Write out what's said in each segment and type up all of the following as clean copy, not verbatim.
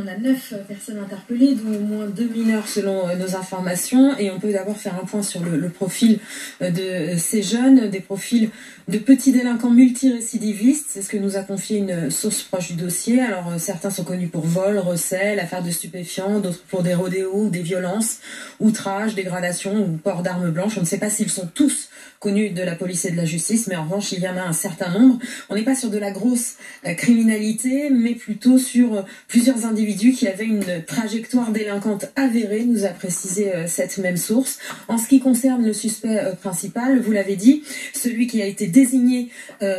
on a 9 personnes interpellées, dont au moins 2 mineurs selon nos informations. Et on peut d'abord faire un point sur le profil de ces jeunes, des profils de petits délinquants multirécidivistes. C'est ce que nous a confié une source proche du dossier. Alors certains sont connus pour vol, recel, affaires de stupéfiants, d'autres pour des rodéos ou des violences, outrages, dégradations ou port d'armes blanches. On ne sait pas s'ils sont tous connus de la police et de la justice, mais en revanche, il y en a un certain nombre. On n'est pas sur de la grosse criminalité, mais plutôt sur plusieurs individus qui avaient une trajectoire délinquante avérée, nous a précisé cette même source. En ce qui concerne le suspect principal, vous l'avez dit, celui qui a été désigné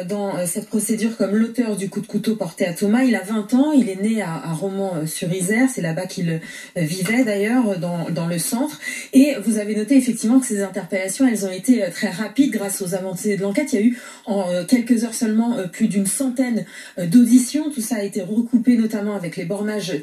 dans cette procédure comme l'auteur du coup de couteau porté à Thomas, il a 20 ans, il est né à Romans-sur-Isère, c'est là-bas qu'il vivait d'ailleurs, dans le centre. Et vous avez noté effectivement que ces interpellations, elles ont été très rapides grâce aux avancées de l'enquête. Il y a eu en quelques heures seulement plus d'une centaine d'auditions. Tout ça a été recoupé notamment avec les bornages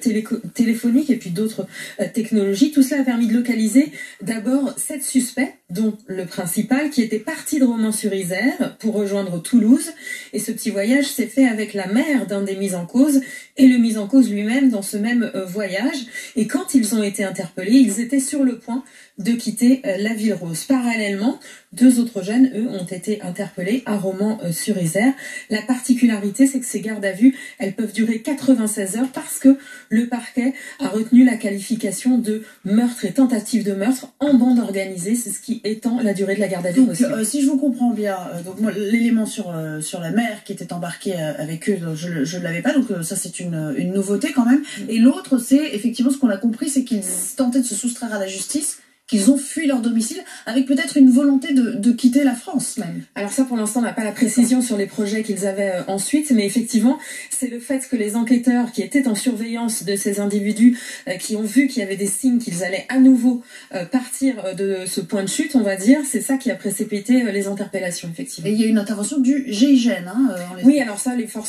téléphoniques et puis d'autres technologies. Tout cela a permis de localiser d'abord 7 suspects, dont le principal, qui était parti de Romans-sur-Isère pour rejoindre Toulouse. Et ce petit voyage s'est fait avec la mère d'un des mis en cause et le mis en cause lui-même dans ce même voyage. Et quand ils ont été interpellés, ils étaient sur le point de quitter la Ville Rose. Parallèlement, 2 autres jeunes, eux, ont été interpellés à Romans-sur-Isère. La particularité, c'est que ces gardes à vue, elles peuvent durer 96 heures parce que le parquet a retenu la qualification de meurtre et tentative de meurtre en bande organisée. C'est ce qui étend la durée de la garde à vue possible. Si je vous comprends bien, donc moi, l'élément sur la mère qui était embarquée avec eux, je ne l'avais pas, donc ça c'est une nouveauté quand même. Et l'autre, c'est effectivement ce qu'on a compris, c'est qu'ils tentaient de se soustraire à la justice, qu'ils ont fui leur domicile, avec peut-être une volonté de quitter la France même. Alors ça, pour l'instant, on n'a pas la précision sur les projets qu'ils avaient ensuite, mais effectivement, c'est le fait que les enquêteurs qui étaient en surveillance de ces individus, qui ont vu qu'il y avait des signes qu'ils allaient à nouveau partir de ce point de chute, on va dire, c'est ça qui a précipité les interpellations, effectivement. Et il y a une intervention du GIGN. Oui, alors ça, les forces